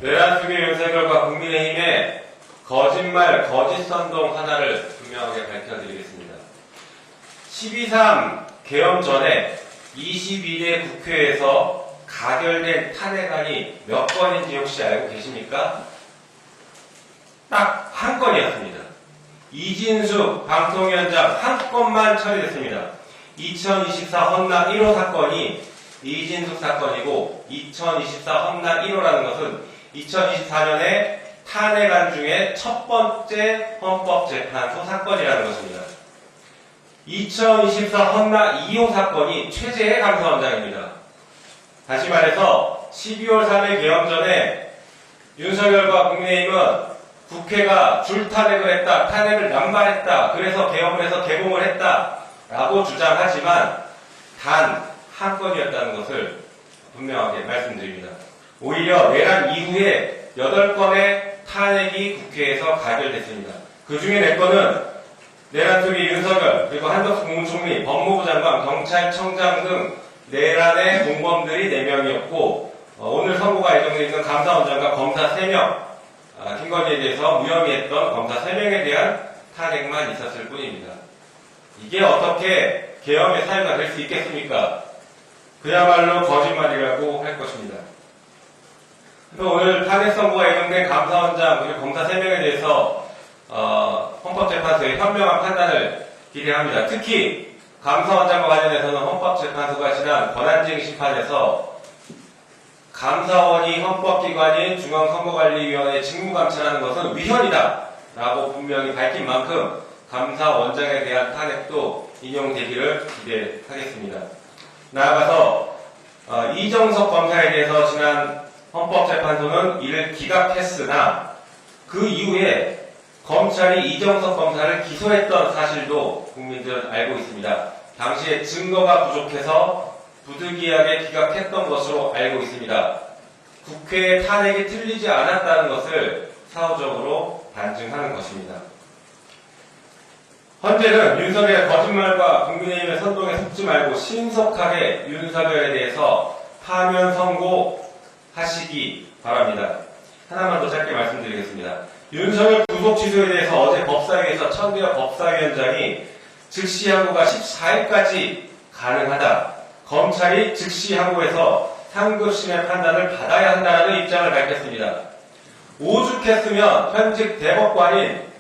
내란수계 윤석열과 국민의힘의 거짓말, 거짓 선동 하나를 분명하게 밝혀드리겠습니다. 12.3 개헌 전에 22대 국회에서 가결된 탄핵안이 몇 건인지 혹시 알고 계십니까? 딱 한 건이었습니다. 이진숙 방통위원장 한 건만 처리됐습니다. 2024 헌납 1호 사건이 이진숙 사건이고 2024 헌납 1호라는 것은 2024년에 탄핵안 중에 첫 번째 헌법재판소 사건이라는 것입니다. 2024 헌납 2호 사건이 최재해 감사원장입니다. 다시 말해서 12월 3일 개헌 전에 윤석열과 국민의힘은 국회가 줄탄핵을 했다, 탄핵을 남발했다, 그래서 개헌을 해서 개봉을 했다 라고 주장하지만 단 한 건이었다는 것을 분명하게 말씀드립니다. 오히려 내란 이후에 8건의 탄핵이 국회에서 가결됐습니다. 그 중에 4건은 내란 속의 윤석열, 그리고 한덕수 국무총리, 법무부 장관, 경찰청장 등 내란의 공범들이 4명이었고 오늘 선고가 예정되어 있는 감사원장과 검사 3명, 김건희에 대해서 무혐의했던 검사 3명에 대한 탄핵만 있었을 뿐입니다. 이게 어떻게 계엄의 사유가 될 수 있겠습니까? 그야말로 거짓말이라고 할 것입니다. 그래서 오늘 탄핵 선고가 예정된 감사원장 그리고 검사 3명에 대해서 헌법재판소의 현명한 판단을 기대합니다. 특히 감사원장과 관련해서는 헌법재판소가 지난 권한쟁의 심판에서 감사원이 헌법기관인 중앙선거관리위원회 직무감찰하는 것은 위헌이다 라고 분명히 밝힌 만큼 감사원장에 대한 탄핵도 인용되기를 기대하겠습니다. 나아가서 이정석 검사에 대해서 지난 헌법재판소는 이를 기각했으나 그 이후에 검찰이 이정석 검사를 기소했던 사실도 국민들은 알고 있습니다. 당시에 증거가 부족해서 부득이하게 기각했던 것으로 알고 있습니다. 국회의 탄핵이 틀리지 않았다는 것을 사후적으로 반증하는 것입니다. 헌재는 윤석열의 거짓말과 국민의힘의 선동에 속지 말고 신속하게 윤석열에 대해서 파면 선고하시기 바랍니다. 하나만 더 짧게 말씀드리겠습니다. 윤석열 구속 취소에 대해서 어제 법사위에서 천대엽 법사위원장이 즉시 항고가 14일까지 가능하다. 검찰이 즉시 항고해서 상급심의 판단을 받아야 한다는 입장을 밝혔습니다. 오죽했으면 현직 대법관인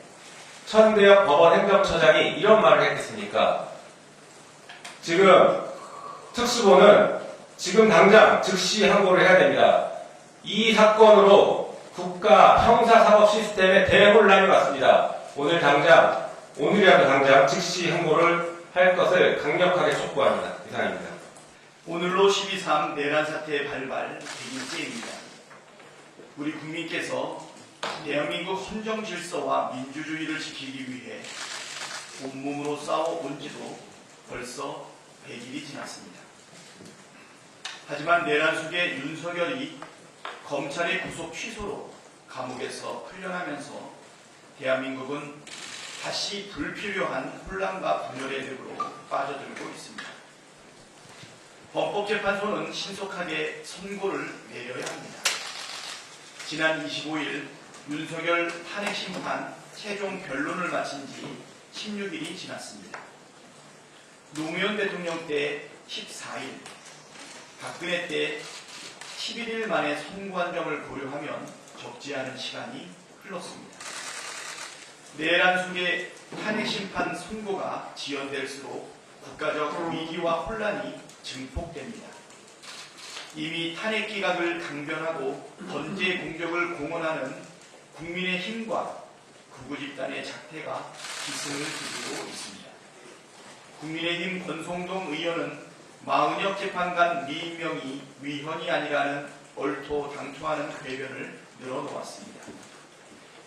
천대엽 법원행정처장이 이런 말을 했겠습니까? 지금 특수본은 지금 당장 즉시 항고를 해야 됩니다. 이 사건으로 국가 형사사법 시스템에 대혼란이 왔습니다. 오늘이라도 당장 즉시 항고를 할 것을 강력하게 촉구합니다. 이상입니다. 오늘로 12.3 내란 사태의 발발 100일째입니다. 우리 국민께서 대한민국 헌정 질서와 민주주의를 지키기 위해 온몸으로 싸워온 지도 벌써 100일이 지났습니다. 하지만 내란 속에 윤석열이 검찰의 구속 취소로 감옥에서 풀려나면서 대한민국은 다시 불필요한 혼란과 분열의 늪으로 빠져들고 있습니다. 헌법재판소는 신속하게 선고를 내려야 합니다. 지난 25일 윤석열 탄핵심판 최종 변론을 마친 지 16일이 지났습니다. 노무현 대통령 때 14일, 박근혜 때 11일 만에 선고한 점을 고려하면 적지 않은 시간이 흘렀습니다. 내란 속에 탄핵심판 선고가 지연될수록 국가적 위기와 혼란이 증폭됩니다. 이미 탄핵 기각을 강변하고 번제 공격을 공언하는 국민의힘과 극우집단의 작태가 기승을 부리고 있습니다. 국민의힘 권성동 의원은 마은혁 재판관 미임명이 위헌이 아니라는 얼토당토하는 궤변을 늘어놓았습니다.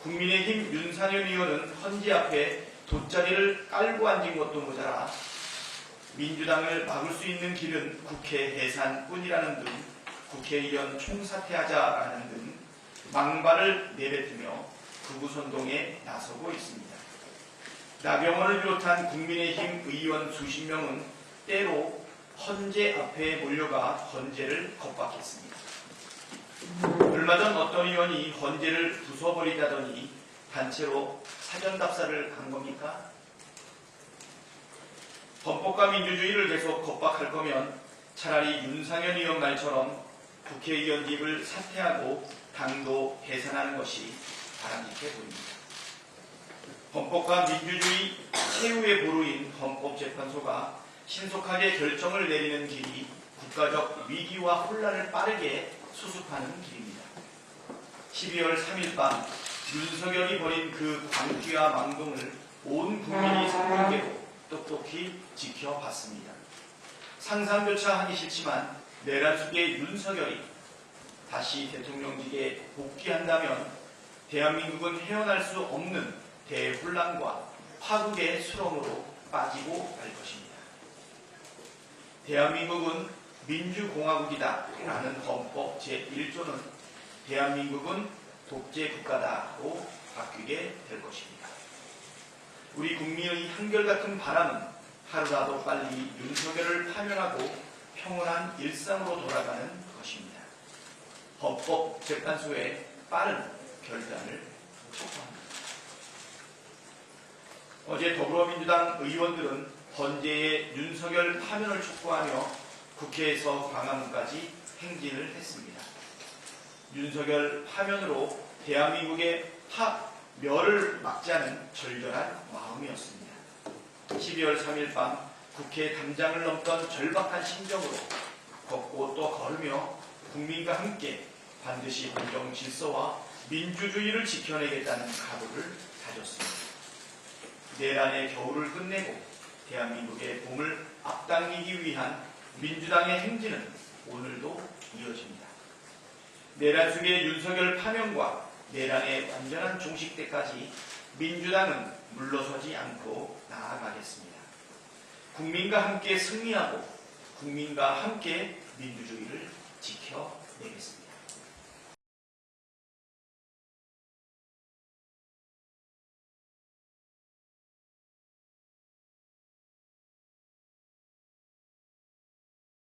국민의힘 윤상현 의원은 헌재 앞에 돗자리를 깔고 앉은 것도 모자라 민주당을 막을 수 있는 길은 국회 해산뿐이라는 등 국회의원 총사퇴하자라는 등 망발을 내뱉으며 극우선동에 나서고 있습니다. 나경원을 비롯한 국민의힘 의원 수십 명은 때로 헌재 앞에 몰려가 헌재를 겁박했습니다. 얼마 전 어떤 의원이 헌재를 부숴버리자더니 단체로 사전답사를 간 겁니까? 헌법과 민주주의를 계속 겁박할 거면 차라리 윤상현 의원 말처럼 국회의원직을 사퇴하고 당도 해산하는 것이 바람직해 보입니다. 헌법과 민주주의 최후의 보루인 헌법재판소가 신속하게 결정을 내리는 길이 국가적 위기와 혼란을 빠르게 수습하는 길입니다. 12월 3일 밤 윤석열이 벌인 그 광기와 망동을 온 국민이 선공개로 똑똑히 지켜봤습니다. 상상조차 하기 싫지만 내란 속의 윤석열이 다시 대통령직에 복귀한다면 대한민국은 헤어날 수 없는 대혼란과 파국의 수렁으로 빠지고 말 것입니다. 대한민국은 민주공화국이다 라는 헌법 제1조는 대한민국은 독재국가다로 바뀌게 될 것입니다. 우리 국민의 한결같은 바람은 하루라도 빨리 윤석열을 파면하고 평온한 일상으로 돌아가는 것입니다. 헌법재판소의 빠른 결단을 촉구합니다. 어제 더불어민주당 의원들은 헌재의 윤석열 파면을 촉구하며 국회에서 광화문까지 행진을 했습니다. 윤석열 파면으로 대한민국의 파멸을 막자는 절절한 마음이었습니다. 12월 3일 밤 국회 담장을 넘던 절박한 심정으로 걷고 또 걸으며 국민과 함께 반드시 공정 질서와 민주주의를 지켜내겠다는 각오를 다졌습니다. 내란의 겨울을 끝내고 대한민국의 봄을 앞당기기 위한 민주당의 행진은 오늘도 이어집니다. 내란 속의 윤석열 파면과 내란의 완전한 종식 때까지 민주당은 물러서지 않고 나아가겠습니다. 국민과 함께 승리하고 국민과 함께 민주주의를